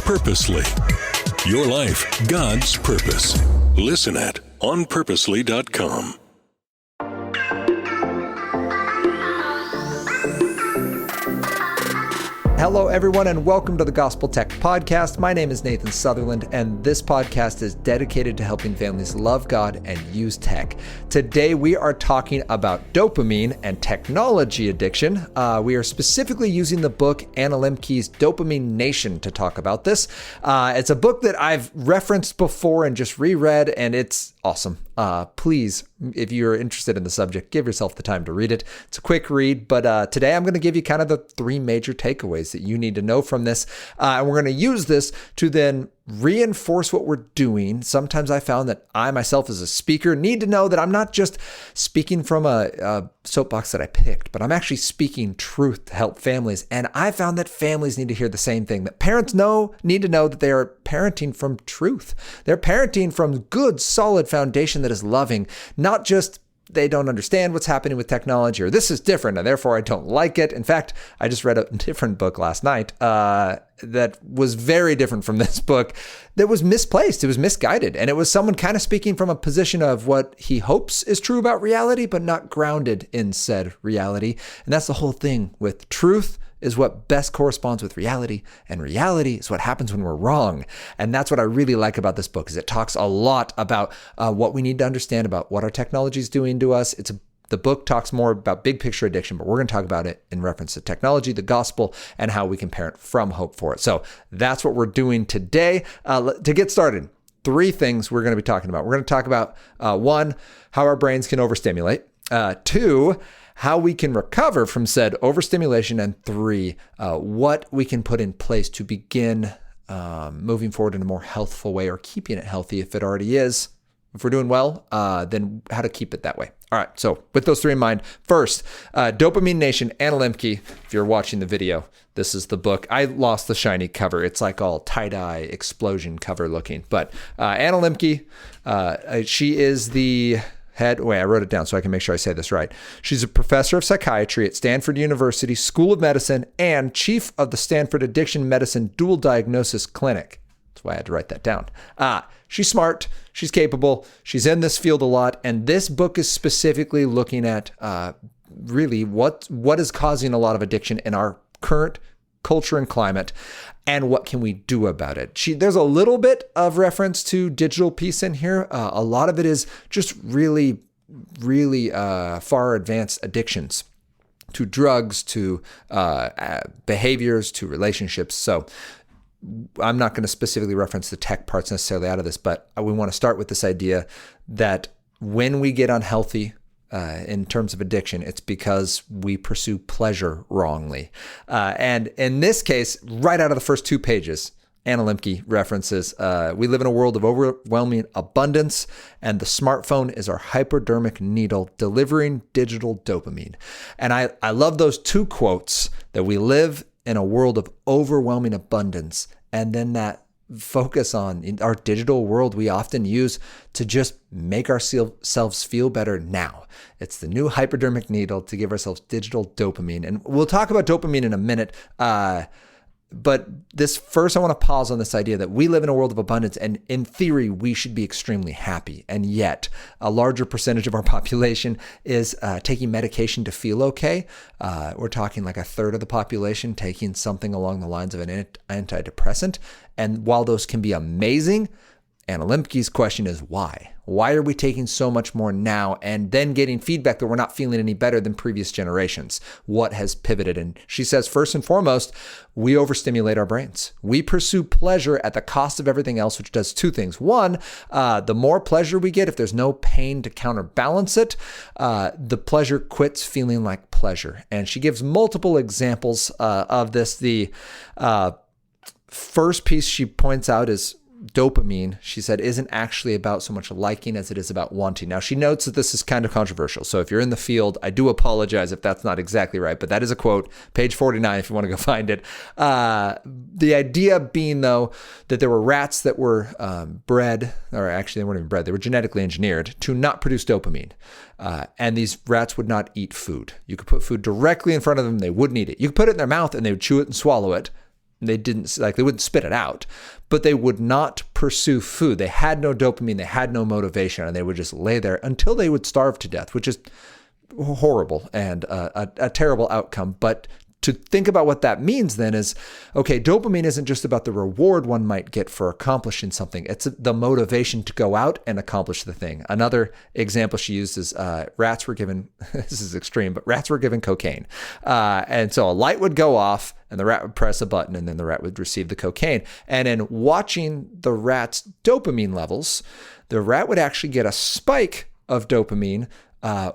Purposely. Your life, God's purpose. Listen at onpurposely.com. Hello, everyone, and welcome to the Gospel Tech Podcast. My name is Nathan Sutherland, and this podcast is dedicated to helping families love God and use tech. Today, we are talking about dopamine and technology addiction. We are specifically using the book Anna Lembke's Dopamine Nation to talk about this. It's a book that I've referenced before and just reread, and it's awesome. Please, if you're interested in the subject, give yourself the time to read it. It's a quick read, but today I'm going to give you kind of the three major takeaways that you need to know from this. And we're going to use this to then reinforce what we're doing. Sometimes I found that I myself as a speaker need to know that I'm not just speaking from a soapbox that I picked, but I'm actually speaking truth to help families. And I found that families need to hear the same thing, that parents need to know that they are parenting from truth. They're parenting from good, solid foundation that is loving, not just they don't understand what's happening with technology, or this is different and therefore I don't like it. In fact, I just read a different book last night that was very different from this book, that was misplaced. It was misguided. And it was someone kind of speaking from a position of what he hopes is true about reality, but not grounded in said reality. And that's the whole thing with truth is what best corresponds with reality, and reality is what happens when we're wrong. And that's what I really like about this book, is it talks a lot about what we need to understand about what our technology is doing to us. The book talks more about big picture addiction, but we're going to talk about it in reference to technology, the gospel, and how we can parent from hope for it. So that's what we're doing today. To get started, three things we're going to be talking about. We're going to talk about one, how our brains can overstimulate. Two, how we can recover from said overstimulation, and three, what we can put in place to begin moving forward in a more healthful way, or keeping it healthy if it already is. If we're doing well, then how to keep it that way. All right, so with those three in mind, first, Dopamine Nation, Anna Lembke. If you're watching the video, this is the book. I lost the shiny cover. It's like all tie-dye explosion cover looking. But Anna Lembke, she is the head, I wrote it down so I can make sure I say this right. She's a professor of psychiatry at Stanford University School of Medicine and chief of the Stanford Addiction Medicine Dual Diagnosis Clinic. That's why I had to write that down. She's smart, she's capable, she's in this field a lot, and this book is specifically looking at really what is causing a lot of addiction in our current culture and climate, and what can we do about it. There's a little bit of reference to digital piece in here. A lot of it is just really, really far advanced addictions to drugs, to behaviors, to relationships. So I'm not going to specifically reference the tech parts necessarily out of this, but we want to start with this idea that when we get unhealthy, in terms of addiction, it's because we pursue pleasure wrongly. And in this case, right out of the first 2 pages, Anna Lembke references, we live in a world of overwhelming abundance, and the smartphone is our hypodermic needle delivering digital dopamine. And I love those 2 quotes, that we live in a world of overwhelming abundance, and then that focus on in our digital world we often use to just make ourselves feel better now. It's the new hypodermic needle to give ourselves digital dopamine. And we'll talk about dopamine in a minute. But this first, I want to pause on this idea that we live in a world of abundance, and in theory, we should be extremely happy. And yet, a larger percentage of our population is taking medication to feel okay. We're talking like a third of the population taking something along the lines of an antidepressant. And while those can be amazing, Anna Lembke's question is why? Why are we taking so much more now and then getting feedback that we're not feeling any better than previous generations? What has pivoted? And she says, first and foremost, we overstimulate our brains. We pursue pleasure at the cost of everything else, which does 2 things. One, the more pleasure we get, if there's no pain to counterbalance it, the pleasure quits feeling like pleasure. And she gives multiple examples of this. The first piece she points out is dopamine, she said, isn't actually about so much liking as it is about wanting. Now, she notes that this is kind of controversial. So if you're in the field, I do apologize if that's not exactly right, but that is a quote, page 49, if you want to go find it. The idea being, though, that there were rats that were bred, or actually they weren't even bred, they were genetically engineered to not produce dopamine. And these rats would not eat food. You could put food directly in front of them, they wouldn't eat it. You could put it in their mouth and they would chew it and swallow it, they wouldn't spit it out, but they would not pursue food. They had no dopamine, they had no motivation, and they would just lay there until they would starve to death, which is horrible and a terrible outcome. But to think about what that means then is, okay, dopamine isn't just about the reward one might get for accomplishing something. It's the motivation to go out and accomplish the thing. Another example she used is rats were given, this is extreme, but rats were given cocaine. And so a light would go off and the rat would press a button and then the rat would receive the cocaine. And in watching the rat's dopamine levels, the rat would actually get a spike of dopamine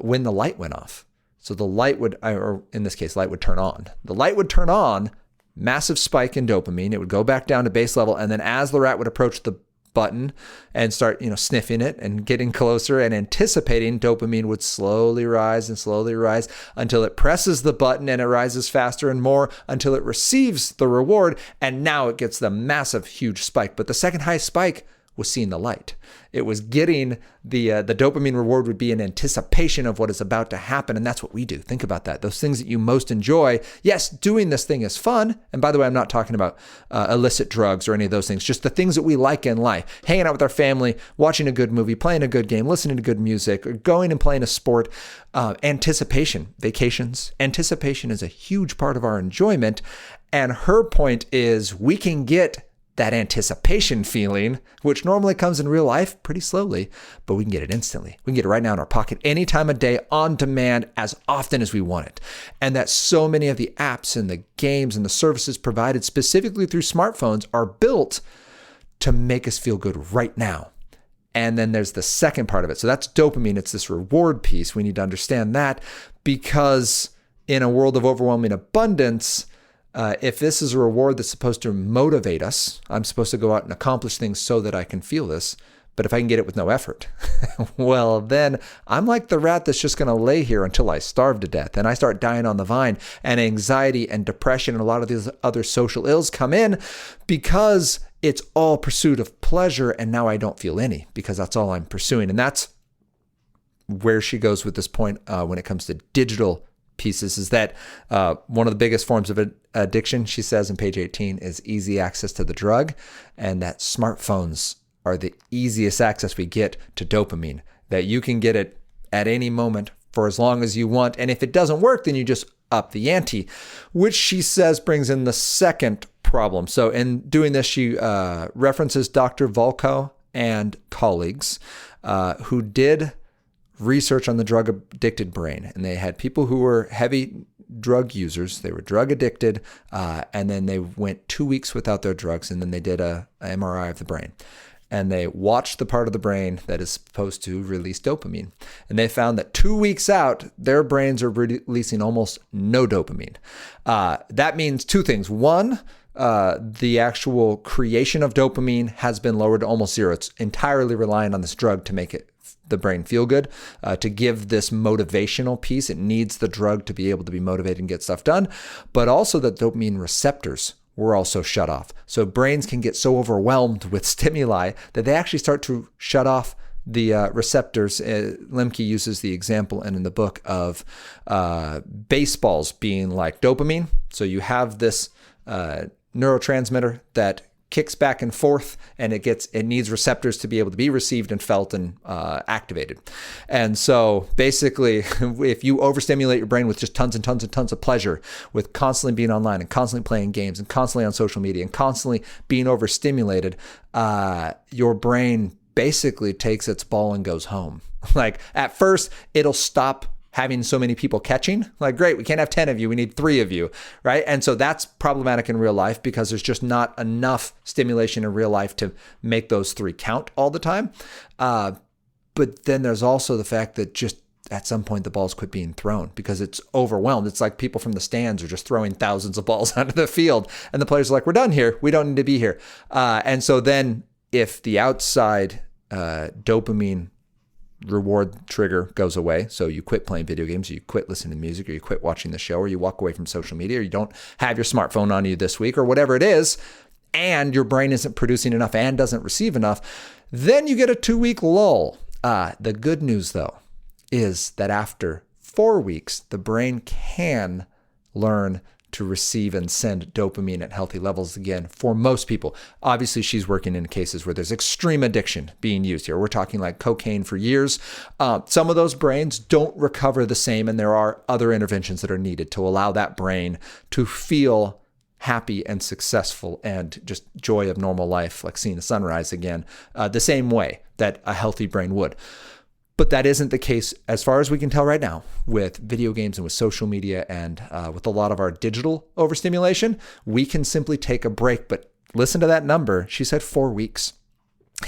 when the light went off. So the light would, or in this case, light would turn on. The light would turn on, massive spike in dopamine. It would go back down to base level. And then as the rat would approach the button and start, sniffing it and getting closer and anticipating, dopamine would slowly rise until it presses the button and it rises faster and more until it receives the reward. And now it gets the massive, huge spike. But the second highest spike was seeing the light. It was getting the dopamine reward would be in anticipation of what is about to happen. And that's what we do. Think about that. Those things that you most enjoy. Yes, doing this thing is fun. And by the way, I'm not talking about illicit drugs or any of those things, just the things that we like in life, hanging out with our family, watching a good movie, playing a good game, listening to good music, or going and playing a sport. Anticipation, vacations, anticipation is a huge part of our enjoyment. And her point is we can get that anticipation feeling, which normally comes in real life pretty slowly, but we can get it instantly. We can get it right now in our pocket, any time of day, on demand, as often as we want it. And that so many of the apps and the games and the services provided specifically through smartphones are built to make us feel good right now. And then there's the second part of it. So that's dopamine. It's this reward piece. We need to understand that, because in a world of overwhelming abundance, if this is a reward that's supposed to motivate us, I'm supposed to go out and accomplish things so that I can feel this. But if I can get it with no effort, well, then I'm like the rat that's just going to lay here until I starve to death and I start dying on the vine, and anxiety and depression and a lot of these other social ills come in because it's all pursuit of pleasure. And now I don't feel any because that's all I'm pursuing. And that's where she goes with this point when it comes to digital pieces, is that one of the biggest forms of addiction, she says in page 18, is easy access to the drug, and that smartphones are the easiest access we get to dopamine, that you can get it at any moment for as long as you want. And if it doesn't work, then you just up the ante, which she says brings in the second problem. So in doing this, she references Dr. Volkow and colleagues who did research on the drug addicted brain. And they had people who were heavy drug users. They were drug addicted. And then they went 2 weeks without their drugs. And then they did a MRI of the brain. And they watched the part of the brain that is supposed to release dopamine. And they found that 2 weeks out, their brains are releasing almost no dopamine. That means two things. One, the actual creation of dopamine has been lowered to almost zero. It's entirely reliant on this drug to make the brain feel good, to give this motivational piece. It needs the drug to be able to be motivated and get stuff done, but also the dopamine receptors were also shut off. So brains can get so overwhelmed with stimuli that they actually start to shut off the receptors. Lembke uses the example and in the book of baseballs being like dopamine. So you have this neurotransmitter that kicks back and forth, and it needs receptors to be able to be received and felt and activated. And so basically, if you overstimulate your brain with just tons and tons and tons of pleasure, with constantly being online and constantly playing games and constantly on social media and constantly being overstimulated, your brain basically takes its ball and goes home. Like at first, it'll stop having so many people catching, like, great, we can't have 10 of you, we need 3 of you, right? And so that's problematic in real life because there's just not enough stimulation in real life to make those 3 count all the time. But then there's also the fact that just at some point the balls quit being thrown because it's overwhelmed. It's like people from the stands are just throwing thousands of balls onto the field and the players are like, we're done here, we don't need to be here. And so then if the outside dopamine reward trigger goes away, so you quit playing video games, or you quit listening to music, or you quit watching the show, or you walk away from social media, or you don't have your smartphone on you this week, or whatever it is, and your brain isn't producing enough and doesn't receive enough, then you get a 2-week lull. The good news, though, is that after 4 weeks, the brain can learn to receive and send dopamine at healthy levels again for most people. Obviously, she's working in cases where there's extreme addiction being used here. We're talking like cocaine for years. Some of those brains don't recover the same, and there are other interventions that are needed to allow that brain to feel happy and successful and just joy of normal life, like seeing the sunrise again, the same way that a healthy brain would. But that isn't the case, as far as we can tell right now, with video games and with social media and with a lot of our digital overstimulation. We can simply take a break. But listen to that number. She said 4 weeks.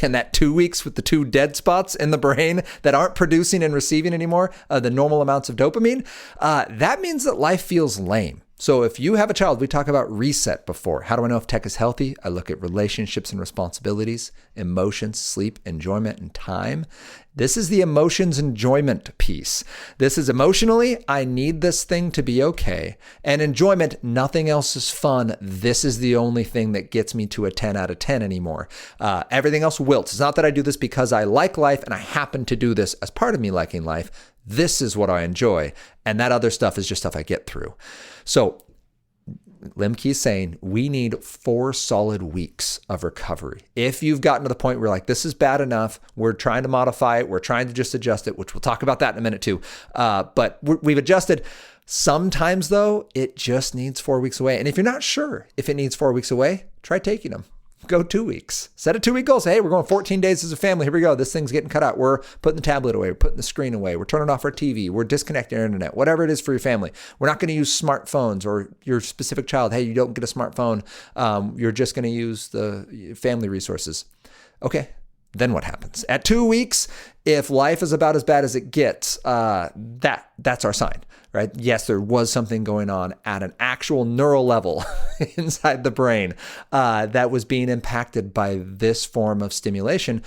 And that 2 weeks with the 2 dead spots in the brain that aren't producing and receiving anymore the normal amounts of dopamine, that means that life feels lame. So if you have a child, we talk about reset before. How do I know if tech is healthy? I look at relationships and responsibilities, emotions, sleep, enjoyment, and time. This is the emotions enjoyment piece. This is emotionally, I need this thing to be okay. And enjoyment, nothing else is fun. This is the only thing that gets me to a 10 out of 10 anymore. Everything else wilts. It's not that I do this because I like life and I happen to do this as part of me liking life. This is what I enjoy. And that other stuff is just stuff I get through. So Lembke is saying we need 4 solid weeks of recovery. If you've gotten to the point where like, this is bad enough, we're trying to modify it, we're trying to just adjust it, which we'll talk about that in a minute too. But we've adjusted. Sometimes though, it just needs 4 weeks away. And if you're not sure if it needs 4 weeks away, try taking them. Go 2 weeks. Set a 2-week goal. Say, hey, we're going 14 days as a family. Here we go. This thing's getting cut out. We're putting the tablet away. We're putting the screen away. We're turning off our TV. We're disconnecting our internet. Whatever it is for your family. We're not going to use smartphones or your specific child. Hey, you don't get a smartphone. You're just going to use the family resources. Okay. Then what happens? At 2 weeks, if life is about as bad as it gets, that's our sign, right? Yes, there was something going on at an actual neural level inside the brain that was being impacted by this form of stimulation.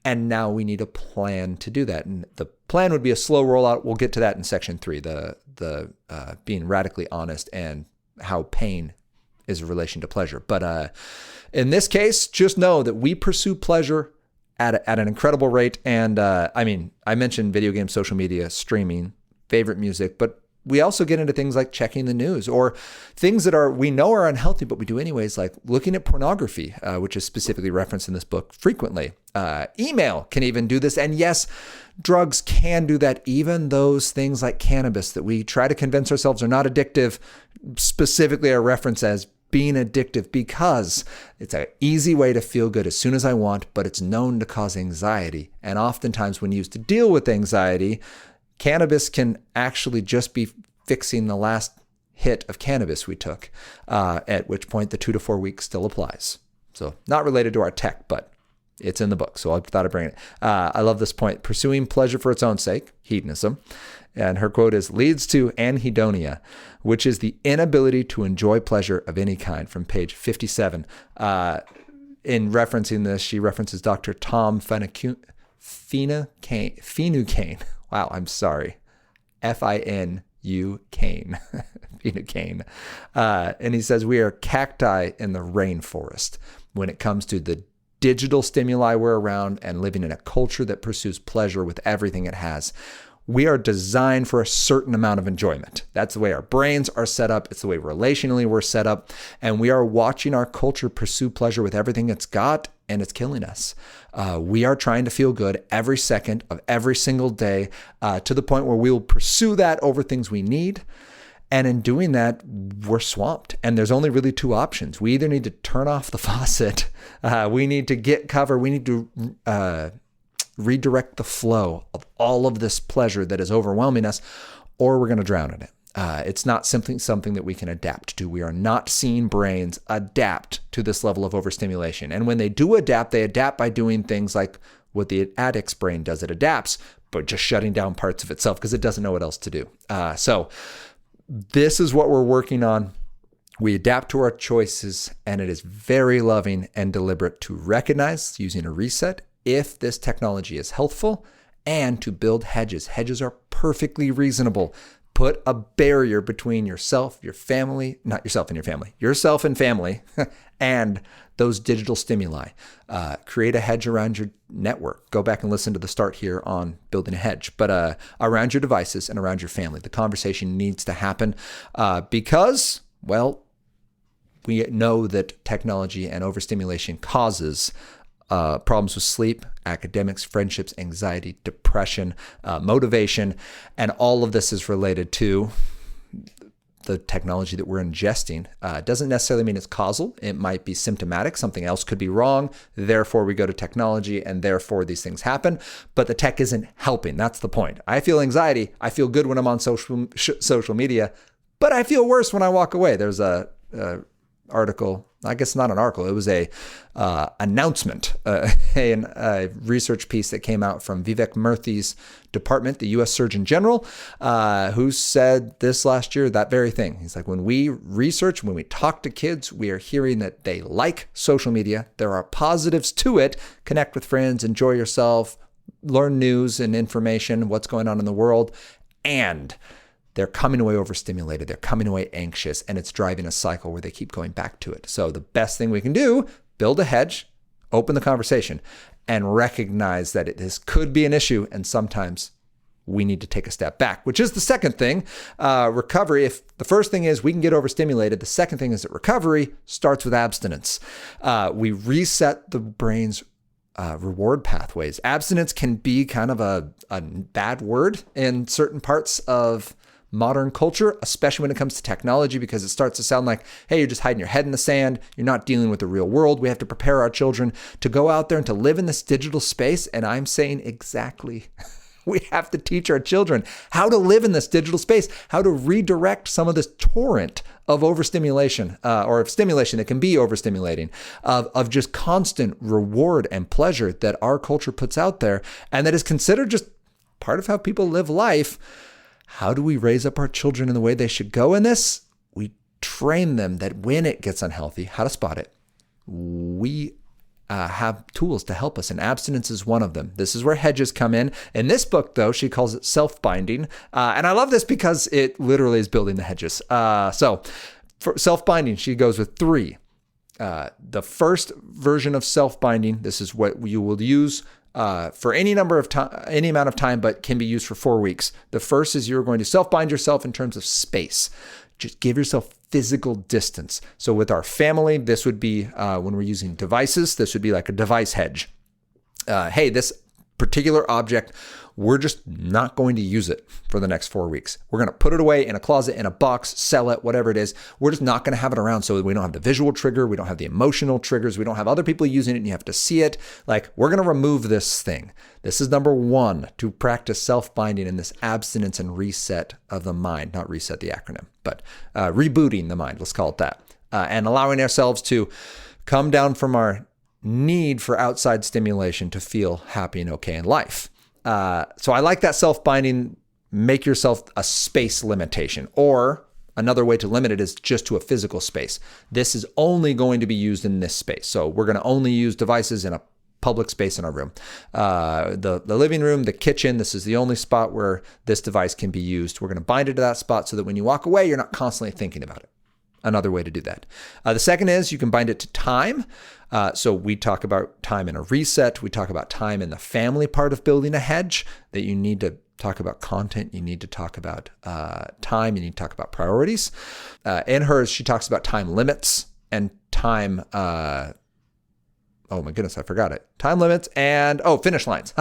And now we need a plan to do that. And the plan would be a slow rollout. We'll get to that in section 3, the being radically honest and how pain is a relation to pleasure. But in this case, just know that we pursue pleasure at an incredible rate. And I mentioned video games, social media, streaming, favorite music, but we also get into things like checking the news or things that we know are unhealthy, but we do anyways, like looking at pornography, which is specifically referenced in this book frequently. Email can even do this. And yes, drugs can do that. Even those things like cannabis that we try to convince ourselves are not addictive, specifically are referenced as being addictive because it's an easy way to feel good as soon as I want, but it's known to cause anxiety. And oftentimes when used to deal with anxiety, cannabis can actually just be fixing the last hit of cannabis we took, at which point the 2 to 4 weeks still applies. So not related to our tech, but it's in the book. So I thought I'd bring it. I love this point. Pursuing pleasure for its own sake, hedonism. And her quote is, leads to anhedonia, which is the inability to enjoy pleasure of any kind, from page 57. In referencing this, she references Dr. Tom Finucane. Wow, I'm sorry. Finucane. Finucane. And he says, we are cacti in the rainforest when it comes to the digital stimuli we're around and living in a culture that pursues pleasure with everything it has. We are designed for a certain amount of enjoyment. That's the way our brains are set up. It's the way relationally we're set up. And we are watching our culture pursue pleasure with everything it's got, and it's killing us. We are trying to feel good every second of every single day to the point where we will pursue that over things we need. And in doing that, we're swamped. And there's only really 2 options. We either need to turn off the faucet, we need to get cover, we need to redirect the flow of all of this pleasure that is overwhelming us, or we're going to drown in it. It's not simply something that we can adapt to. We are not seeing brains adapt to this level of overstimulation. And when they do adapt, they adapt by doing things like what the addict's brain does. It adapts, but just shutting down parts of itself because it doesn't know what else to do. So this is what we're working on. We adapt to our choices, and it is very loving and deliberate to recognize, using a reset, if this technology is healthful, and to build hedges. Hedges are perfectly reasonable. Put a barrier between yourself, your family, not yourself and your family, yourself and family, and those digital stimuli. Create a hedge around your network. Go back and listen to the start here on building a hedge, but around your devices and around your family. The conversation needs to happen because Well, we know that technology and overstimulation causes problems with sleep, academics, friendships, anxiety, depression, motivation, and all of this is related to the technology that we're ingesting. It doesn't necessarily mean it's causal. It might be symptomatic. Something else could be wrong. Therefore, we go to technology and therefore these things happen. But the tech isn't helping. That's the point. I feel anxiety. I feel good when I'm on social media, but I feel worse when I walk away. There's a article, I guess not an article, it was a announcement, a research piece that came out from Vivek Murthy's department, the U.S. Surgeon General, who said this last year, that very thing. He's like, when we research, when we talk to kids, we are hearing that they like social media. There are positives to it. Connect with friends, enjoy yourself, learn news and information, what's going on in the world, and they're coming away overstimulated. They're coming away anxious, and it's driving a cycle where they keep going back to it. So the best thing we can do, build a hedge, open the conversation, and recognize that this could be an issue, and sometimes we need to take a step back, which is the second thing. Recovery, if the first thing is we can get overstimulated, the second thing is that recovery starts with abstinence. We reset the brain's reward pathways. Abstinence can be kind of a bad word in certain parts of modern culture, especially when it comes to technology, because it starts to sound like, hey, you're just hiding your head in the sand. You're not dealing with the real world. We have to prepare our children to go out there and to live in this digital space. And I'm saying exactly, we have to teach our children how to live in this digital space, how to redirect some of this torrent of overstimulation or of stimulation that can be overstimulating, of just constant reward and pleasure that our culture puts out there and that is considered just part of how people live life. How do we raise up our children in the way they should go in this? We train them that when it gets unhealthy, how to spot it. We have tools to help us, and abstinence is one of them. This is where hedges come in. In this book, though, she calls it self-binding. And I love this because it literally is building the hedges. So for self-binding, she goes with 3. The first version of self-binding, this is what you will use for any amount of time, but can be used for 4 weeks. The first is you're going to self-bind yourself in terms of space. Just give yourself physical distance. So with our family, this would be when we're using devices, this would be like a device hedge. Hey, this particular object, we're just not going to use it for the next 4 weeks. We're going to put it away in a closet, in a box, sell it, whatever it is. We're just not going to have it around so we don't have the visual trigger. We don't have the emotional triggers. We don't have other people using it and you have to see it. Like, we're going to remove this thing. This is number 1, to practice self-binding in this abstinence and reset of the mind, not reset the acronym, but rebooting the mind, let's call it that, and allowing ourselves to come down from our need for outside stimulation to feel happy and okay in life. So I like that self-binding. Make yourself a space limitation, or another way to limit it is just to a physical space. This is only going to be used in this space. So we're going to only use devices in a public space in our room. The living room, the kitchen, this is the only spot where this device can be used. We're going to bind it to that spot so that when you walk away, you're not constantly thinking about it. Another way to do that. The second is you can bind it to time. So we talk about time in a reset. We talk about time in the family part of building a hedge, that you need to talk about content. You need to talk about time. You need to talk about priorities. In hers, she talks about time limits and time. Oh my goodness, I forgot it. Time limits and, finish lines.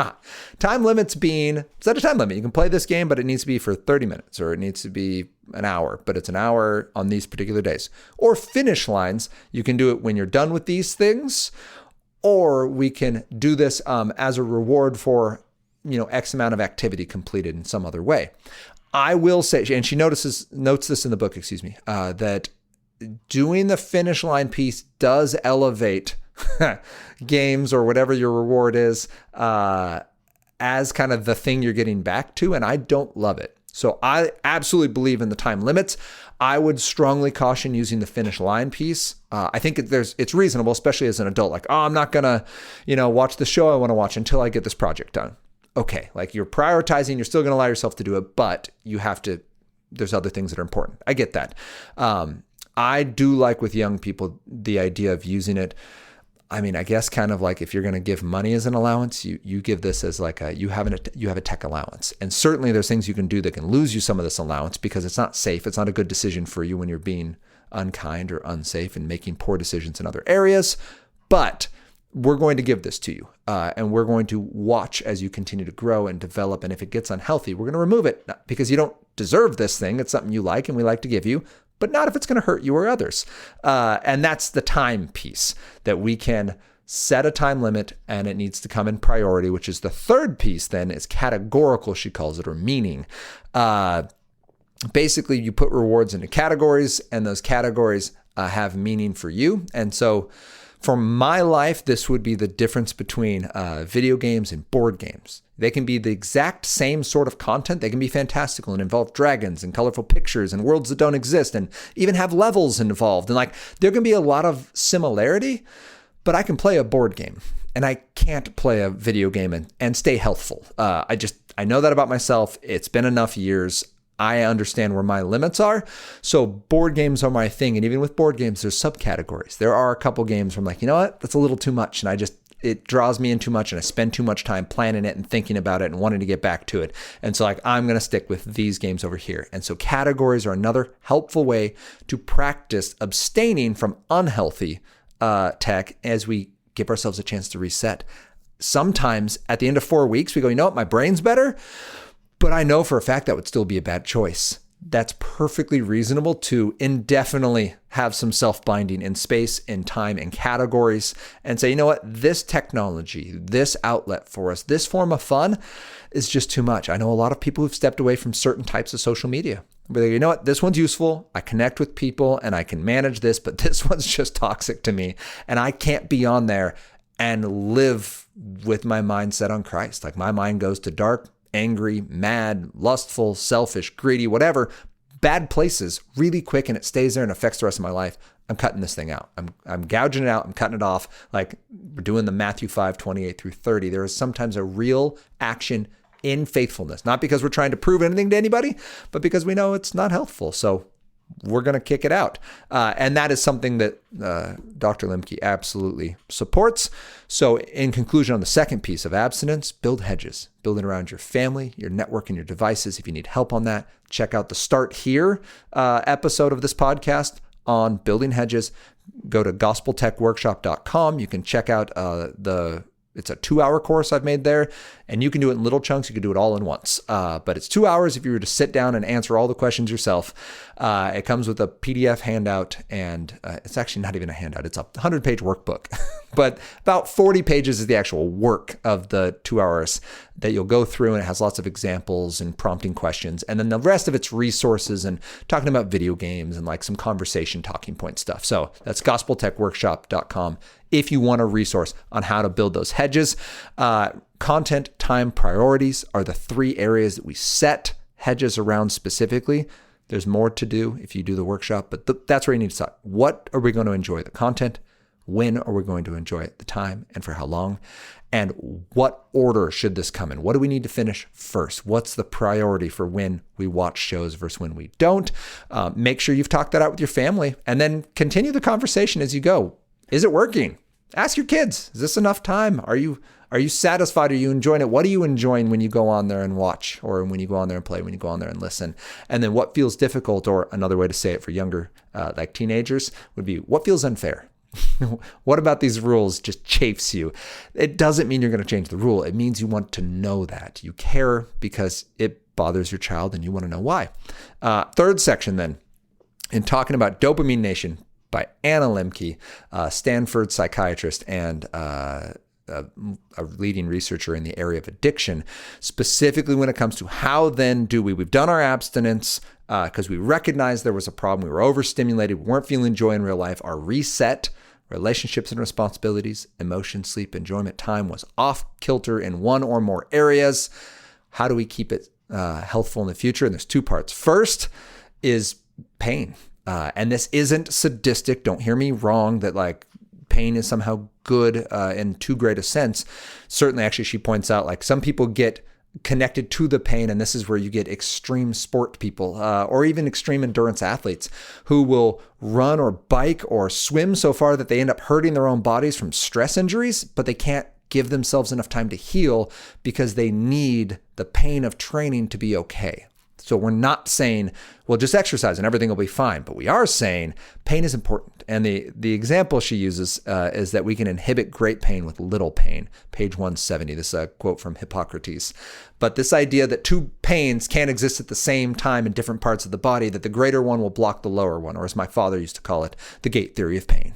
Time limits being, set a time limit. You can play this game, but it needs to be for 30 minutes or it needs to be an hour, but it's an hour on these particular days. Or finish lines, you can do it when you're done with these things, or we can do this as a reward for, X amount of activity completed in some other way. I will say, and she notes this in the book, that doing the finish line piece does elevate games or whatever your reward is as kind of the thing you're getting back to, and I don't love it. So I absolutely believe in the time limits. I would strongly caution using the finish line piece. I think it's reasonable, especially as an adult. Like, I'm not gonna, watch the show I want to watch until I get this project done. Okay, like you're prioritizing, you're still gonna allow yourself to do it, but you have to. There's other things that are important. I get that. I do like with young people the idea of using it. I mean, I guess kind of like if you're going to give money as an allowance, you give this as like you have a tech allowance. And certainly there's things you can do that can lose you some of this allowance because it's not safe. It's not a good decision for you when you're being unkind or unsafe and making poor decisions in other areas. But we're going to give this to you, and we're going to watch as you continue to grow and develop. And if it gets unhealthy, we're going to remove it, not because you don't deserve this thing. It's something you like and we like to give you, but not if it's going to hurt you or others. And that's the time piece, that we can set a time limit and it needs to come in priority, which is the third piece then is categorical, she calls it, or meaning. Basically, you put rewards into categories and those categories have meaning for you. And so for my life, this would be the difference between video games and board games. They can be the exact same sort of content. They can be fantastical and involve dragons and colorful pictures and worlds that don't exist and even have levels involved. And like there can be a lot of similarity, but I can play a board game and I can't play a video game and stay healthful. I know that about myself. It's been enough years. I understand where my limits are. So board games are my thing. And even with board games, there's subcategories. There are a couple games where I'm like, you know what? That's a little too much. And it draws me in too much and I spend too much time planning it and thinking about it and wanting to get back to it. And so like, I'm going to stick with these games over here. And so categories are another helpful way to practice abstaining from unhealthy tech as we give ourselves a chance to reset. Sometimes at the end of 4 weeks, we go, you know what? My brain's better. But I know for a fact that would still be a bad choice. That's perfectly reasonable to indefinitely have some self-binding in space, in time, in categories, and say, you know what, this technology, this outlet for us, this form of fun is just too much. I know a lot of people who've stepped away from certain types of social media. But you know what, this one's useful. I connect with people and I can manage this, but this one's just toxic to me. And I can't be on there and live with my mind set on Christ. Like my mind goes to dark, angry, mad, lustful, selfish, greedy, whatever, bad places really quick, and it stays there and affects the rest of my life. I'm cutting this thing out. I'm gouging it out. I'm cutting it off. Like we're doing the Matthew 5:28-30. There is sometimes a real action in faithfulness, not because we're trying to prove anything to anybody, but because we know it's not healthful. So we're going to kick it out. And that is something that Dr. Lembke absolutely supports. So in conclusion, on the second piece of abstinence, build hedges. Build it around your family, your network, and your devices. If you need help on that, check out the Start Here episode of this podcast on building hedges. Go to gospeltechworkshop.com. You can check out it's a 2-hour course I've made there, and you can do it in little chunks. You can do it all in once. But it's 2 hours if you were to sit down and answer all the questions yourself. It comes with a PDF handout, and it's actually not even a handout. It's a 100-page workbook. But about 40 pages is the actual work of the 2 hours that you'll go through, and it has lots of examples and prompting questions. And then the rest of it's resources and talking about video games and like some conversation talking point stuff. So that's gospeltechworkshop.com if you want a resource on how to build those hedges. Content, time, priorities are the 3 areas that we set hedges around specifically. There's more to do if you do the workshop, but that's where you need to start. What are we going to enjoy? The content. When are we going to enjoy it? The time, and for how long? And what order should this come in? What do we need to finish first? What's the priority for when we watch shows versus when we don't? Make sure you've talked that out with your family, and then continue the conversation as you go. Is it working? Ask your kids, is this enough time? Are you satisfied? Are you enjoying it? What are you enjoying when you go on there and watch, or when you go on there and play, when you go on there and listen? And then what feels difficult, or another way to say it for younger, like teenagers, would be what feels unfair? What about these rules just chafes you? It doesn't mean you're going to change the rule. It means you want to know that. You care because it bothers your child and you want to know why. Third section then, in talking about Dopamine Nation by Anna Lembke, Stanford psychiatrist and a leading researcher in the area of addiction, specifically when it comes to how then do we've done our abstinence because we recognized there was a problem. We were overstimulated. We weren't feeling joy in real life. Our reset, relationships and responsibilities, emotion, sleep, enjoyment, time was off kilter in one or more areas. How do we keep it healthful in the future? And there's 2 parts. First is pain. And this isn't sadistic. Don't hear me wrong that like pain is somehow good in too great a sense. Certainly, actually, she points out like some people get connected to the pain, and this is where you get extreme sport people or even extreme endurance athletes who will run or bike or swim so far that they end up hurting their own bodies from stress injuries, but they can't give themselves enough time to heal because they need the pain of training to be okay. So we're not saying, well, just exercise and everything will be fine. But we are saying pain is important. And the example she uses is that we can inhibit great pain with little pain. Page 170, this is a quote from Hippocrates. But this idea that two pains can't exist at the same time in different parts of the body, that the greater one will block the lower one, or as my father used to call it, the gate theory of pain.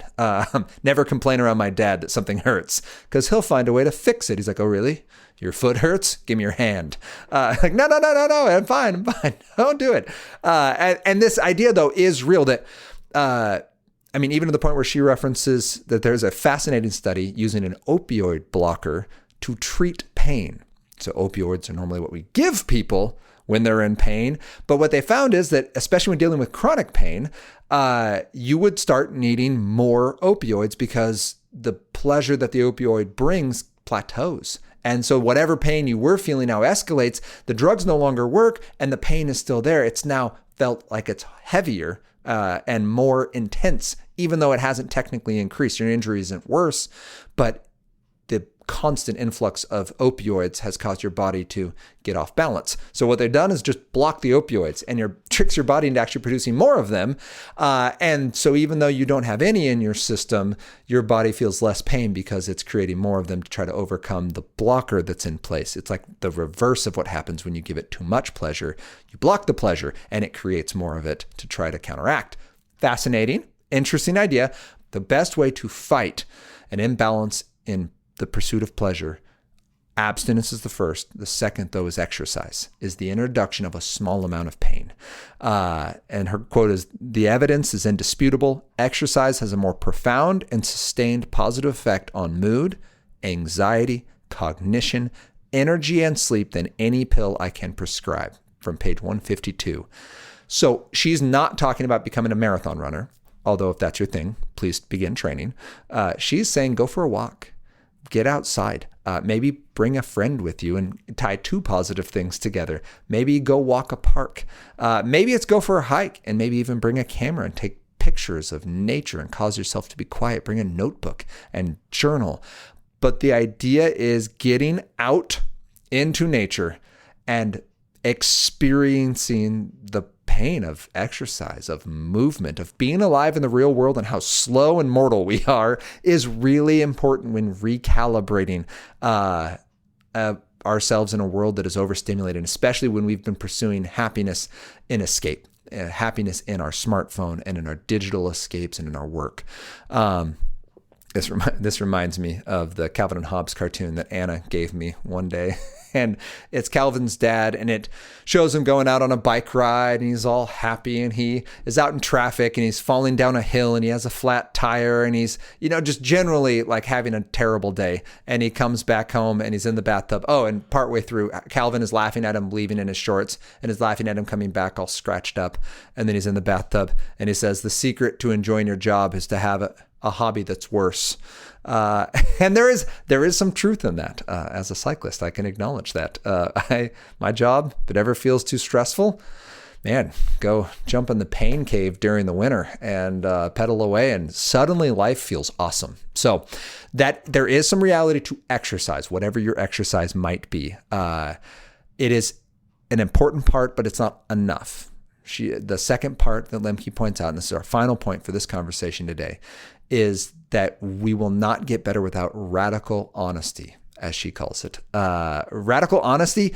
Never complain around my dad that something hurts, because he'll find a way to fix it. He's like, oh, really? Your foot hurts? Give me your hand. Like, no, I'm fine. Don't do it. And this idea, though, is real that, even to the point where she references that there's a fascinating study using an opioid blocker to treat pain. So opioids are normally what we give people when they're in pain. But what they found is that, especially when dealing with chronic pain, you would start needing more opioids because the pleasure that the opioid brings plateaus. And so whatever pain you were feeling now escalates, the drugs no longer work, and the pain is still there. It's now felt like it's heavier and more intense, even though it hasn't technically increased. Your injury isn't worse, but the constant influx of opioids has caused your body to get off balance. So what they've done is just block the opioids and tricks your body into actually producing more of them. And so even though you don't have any in your system, your body feels less pain because it's creating more of them to try to overcome the blocker that's in place. It's like the reverse of what happens when you give it too much pleasure. You block the pleasure and it creates more of it to try to counteract. Fascinating, interesting idea. The best way to fight an imbalance in the pursuit of pleasure, abstinence is the first. The second, though, is exercise, is the introduction of a small amount of pain. And her quote is, the evidence is indisputable. Exercise has a more profound and sustained positive effect on mood, anxiety, cognition, energy, and sleep than any pill I can prescribe, from page 152. So she's not talking about becoming a marathon runner, although if that's your thing, please begin training. She's saying go for a walk. Get outside. Maybe bring a friend with you and tie two positive things together. Maybe go walk a park. Maybe it's go for a hike, and maybe even bring a camera and take pictures of nature and cause yourself to be quiet. Bring a notebook and journal. But the idea is getting out into nature and experiencing the pain of exercise, of movement, of being alive in the real world, and how slow and mortal we are is really important when recalibrating ourselves in a world that is overstimulated, especially when we've been pursuing happiness in escape, happiness in our smartphone and in our digital escapes and in our work. This reminds me of the Calvin and Hobbes cartoon that Anna gave me one day. And it's Calvin's dad, and it shows him going out on a bike ride, and he's all happy, and he is out in traffic, and he's falling down a hill, and he has a flat tire, and he's, just generally like having a terrible day. And he comes back home, and he's in the bathtub. Oh, and partway through, Calvin is laughing at him leaving in his shorts, and is laughing at him coming back all scratched up. And then he's in the bathtub, and he says, the secret to enjoying your job is to have a hobby that's worse. And there is some truth in that. As a cyclist, I can acknowledge that. My job, if it ever feels too stressful, man, go jump in the pain cave during the winter and pedal away, and suddenly life feels awesome. So that there is some reality to exercise, whatever your exercise might be. It is an important part, but it's not enough. The second part that Lembke points out, and this is our final point for this conversation today, is that we will not get better without radical honesty, as she calls it. Radical honesty,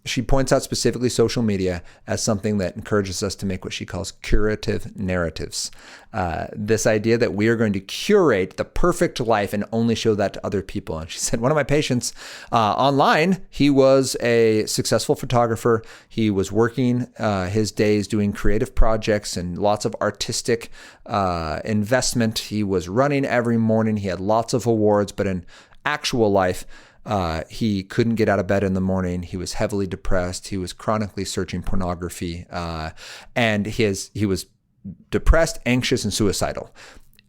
she points out specifically social media as something that encourages us to make what she calls curative narratives. This idea that we are going to curate the perfect life and only show that to other people. And she said, one of my patients online, he was a successful photographer. He was working his days doing creative projects and lots of artistic investment. He was running every morning. He had lots of awards, but in actual life, he couldn't get out of bed in the morning. He was heavily depressed. He was chronically searching pornography, and he was depressed, anxious, and suicidal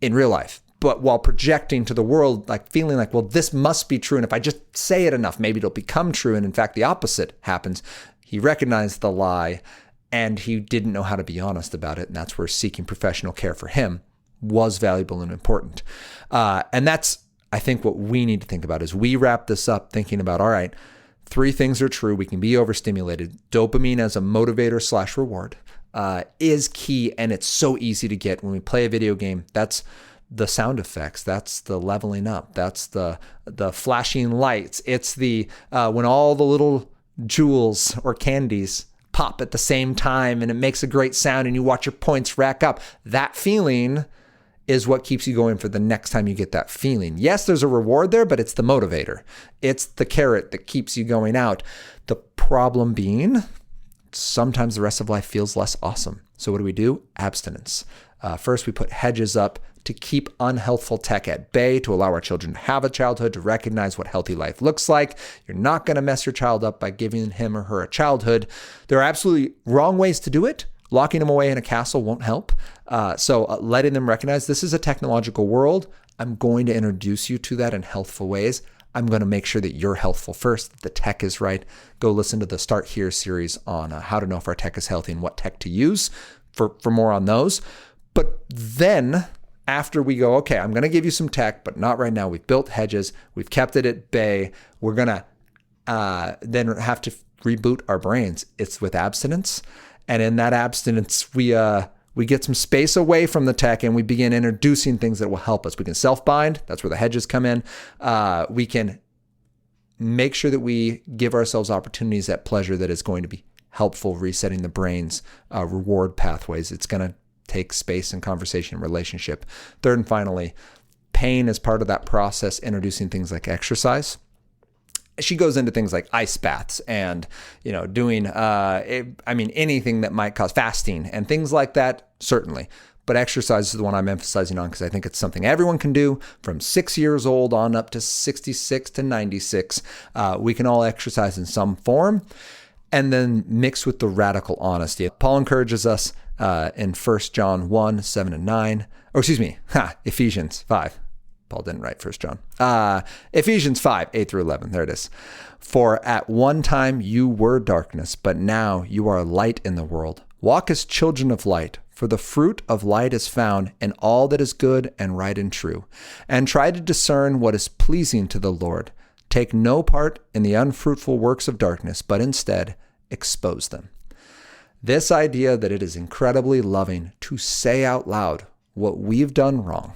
in real life. But while projecting to the world, like feeling like, well, this must be true, and if I just say it enough, maybe it'll become true. And in fact, the opposite happens. He recognized the lie, and he didn't know how to be honest about it. And that's where seeking professional care for him was valuable and important. And that's, I think, what we need to think about as we wrap this up, thinking about, all right, three things are true. We can be overstimulated. Dopamine as a motivator / reward is key, and it's so easy to get when we play a video game. That's the sound effects. That's the leveling up. That's the flashing lights. It's the when all the little jewels or candies pop at the same time and it makes a great sound and you watch your points rack up. That feeling is what keeps you going for the next time you get that feeling. Yes, there's a reward there, but it's the motivator. It's the carrot that keeps you going out. The problem being, sometimes the rest of life feels less awesome. So what do? Abstinence. First, we put hedges up to keep unhealthful tech at bay, to allow our children to have a childhood, to recognize what healthy life looks like. You're not going to mess your child up by giving him or her a childhood. There are absolutely wrong ways to do it. Locking them away in a castle won't help. So letting them recognize this is a technological world. I'm going to introduce you to that in healthful ways. I'm going to make sure that you're healthful first, that the tech is right. Go listen to the Start Here series on how to know if our tech is healthy and what tech to use for more on those. But then after we go, okay, I'm going to give you some tech, but not right now. We've built hedges. We've kept it at bay. We're going to then have to reboot our brains. It's with abstinence. And in that abstinence, we get some space away from the tech and we begin introducing things that will help us. We can self-bind. That's where the hedges come in. We can make sure that we give ourselves opportunities at pleasure that is going to be helpful, resetting the brain's reward pathways. It's going to take space and conversation and relationship. Third and finally, pain is part of that process, introducing things like exercise. She goes into things like ice baths and, doing, anything that might cause fasting and things like that, certainly. But exercise is the one I'm emphasizing on because I think it's something everyone can do from 6 years old on up to 66 to 96. We can all exercise in some form. And then mixed with the radical honesty. Paul encourages us in 1 John 1, 7 and 9. Ephesians 5. Paul didn't write 1 John. Ephesians 5, 8 through 11. There it is. For at one time you were darkness, but now you are light in the world. Walk as children of light, for the fruit of light is found in all that is good and right and true. And try to discern what is pleasing to the Lord. Take no part in the unfruitful works of darkness, but instead expose them. This idea that it is incredibly loving to say out loud what we've done wrong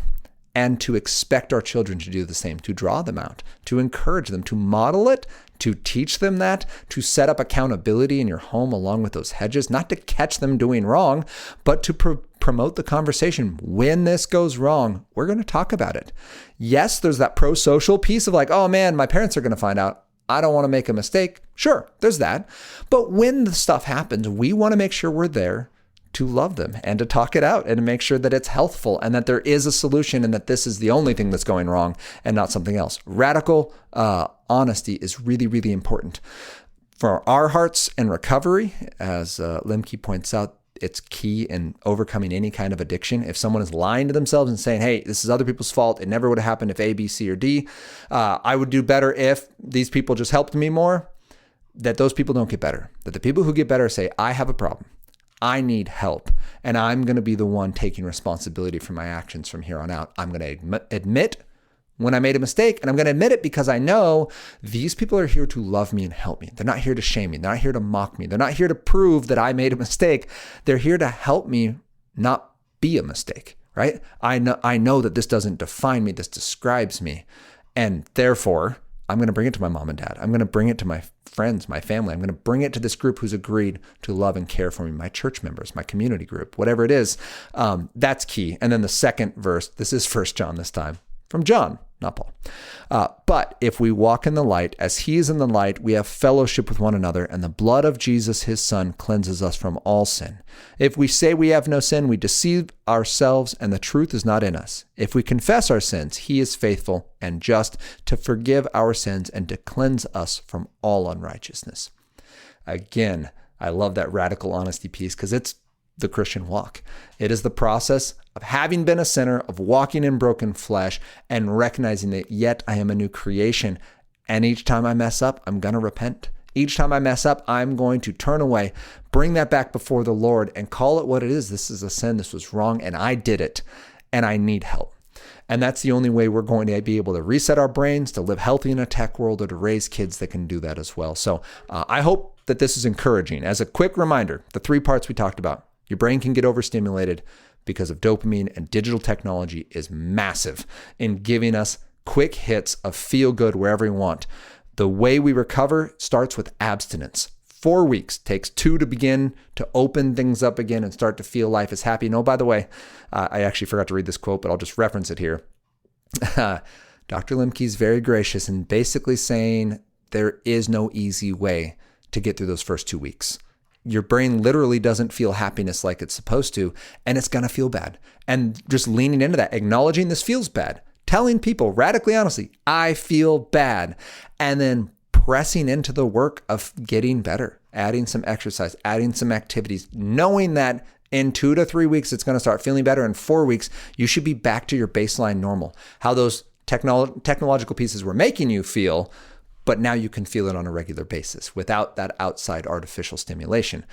and to expect our children to do the same, to draw them out, to encourage them, to model it, to teach them that, to set up accountability in your home along with those hedges, not to catch them doing wrong, but to promote the conversation. When this goes wrong, we're going to talk about it. Yes, there's that pro-social piece of like, oh man, my parents are going to find out. I don't want to make a mistake. Sure, there's that. But when the stuff happens, we want to make sure we're there to love them and to talk it out and to make sure that it's healthful and that there is a solution and that this is the only thing that's going wrong and not something else. Radical honesty is really, really important for our hearts and recovery. As Lembke points out, it's key in overcoming any kind of addiction. If someone is lying to themselves and saying, hey, this is other people's fault, it never would have happened if A, B, C, or D. I would do better if these people just helped me more, that those people don't get better. That the people who get better say, I have a problem. I need help, and I'm going to be the one taking responsibility for my actions from here on out. I'm going to admit when I made a mistake, and I'm going to admit it because I know these people are here to love me and help me. They're not here to shame me. They're not here to mock me. They're not here to prove that I made a mistake. They're here to help me not be a mistake, right? I know that this doesn't define me. This describes me, and therefore, I'm going to bring it to my mom and dad. I'm going to bring it to my friends, my family. I'm going to bring it to this group who's agreed to love and care for me, my church members, my community group, whatever it is. That's key. And then the second verse, this is 1 John this time, from John, not Paul. But if we walk in the light, as he is in the light, we have fellowship with one another, and the blood of Jesus, his son, cleanses us from all sin. If we say we have no sin, we deceive ourselves, and the truth is not in us. If we confess our sins, he is faithful and just to forgive our sins and to cleanse us from all unrighteousness. Again, I love that radical honesty piece because it's the Christian walk. It is the process of having been a sinner, of walking in broken flesh and recognizing that yet I am a new creation. And each time I mess up, I'm going to repent. Each time I mess up, I'm going to turn away, bring that back before the Lord and call it what it is. This is a sin. This was wrong. And I did it. And I need help. And that's the only way we're going to be able to reset our brains, to live healthy in a tech world, or to raise kids that can do that as well. So I hope that this is encouraging. As a quick reminder, the 3 parts we talked about: your brain can get overstimulated because of dopamine, and digital technology is massive in giving us quick hits of feel good wherever we want. The way we recover starts with abstinence. 4 weeks, takes 2 to begin to open things up again and start to feel life is happy. And oh, by the way, I actually forgot to read this quote, but I'll just reference it here. Dr. Lembke is very gracious in basically saying there is no easy way to get through those first 2 weeks. Your brain literally doesn't feel happiness like it's supposed to, and it's going to feel bad. And just leaning into that, acknowledging this feels bad, telling people radically honestly, I feel bad, and then pressing into the work of getting better, adding some exercise, adding some activities, knowing that in 2 to 3 weeks, it's going to start feeling better. In 4 weeks, you should be back to your baseline normal, how those technological pieces were making you feel, but now you can feel it on a regular basis without that outside artificial stimulation.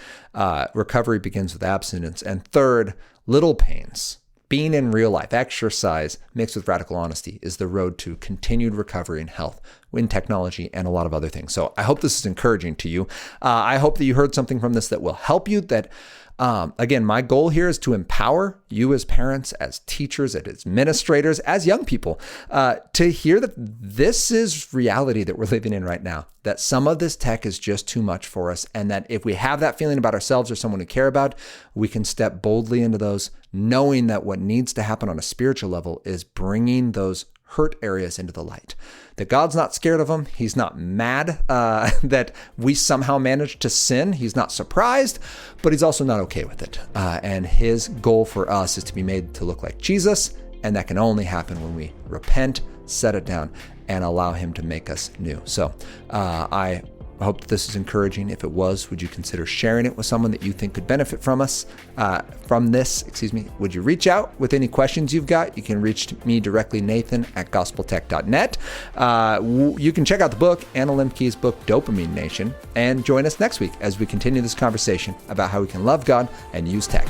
Recovery begins with abstinence. And third, little pains. Being in real life, exercise mixed with radical honesty is the road to continued recovery and health in technology and a lot of other things. So I hope this is encouraging to you. I hope that you heard something from this that will help you, that again, my goal here is to empower you as parents, as teachers, as administrators, as young people, to hear that this is reality that we're living in right now, that some of this tech is just too much for us, and that if we have that feeling about ourselves or someone we care about, we can step boldly into those, knowing that what needs to happen on a spiritual level is bringing those hurt areas into the light. That God's not scared of them. He's not mad that we somehow managed to sin. He's not surprised, but he's also not okay with it. And his goal for us is to be made to look like Jesus. And that can only happen when we repent, set it down, and allow him to make us new. So I hope that this is encouraging. If it was, would you consider sharing it with someone that you think could benefit from this? Would you reach out with any questions you've got? You can reach me directly, nathan@gospeltech.net. You can check out the book, Anna Lembke's book, Dopamine Nation, and join us next week as we continue this conversation about how we can love God and use tech.